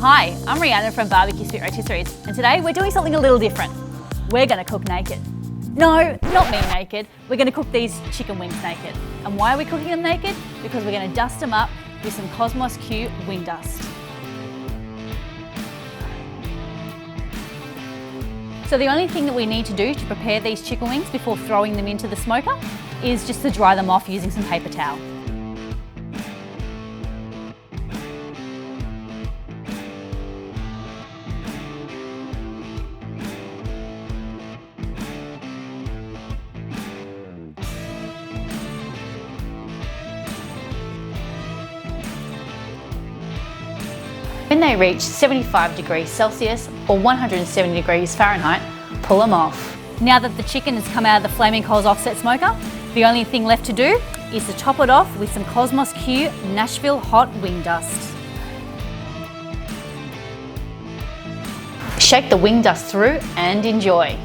Hi, I'm Rhiannon from Barbecue Spit Rotisseries, and today we're doing something a little different. We're going to cook naked. No, not me naked. We're going to cook these chicken wings naked. And why are we cooking them naked? Because we're going to dust them up with some Kosmos Q Wing Dust. So the only thing that we need to do to prepare these chicken wings before throwing them into the smoker is just to dry them off using some paper towel. When they reach 75 degrees Celsius or 170 degrees Fahrenheit, pull them off. Now that the chicken has come out of the Flaming Coals offset smoker, the only thing left to do is to top it off with some Kosmos Q Nashville hot wing dust. Shake the wing dust through and enjoy.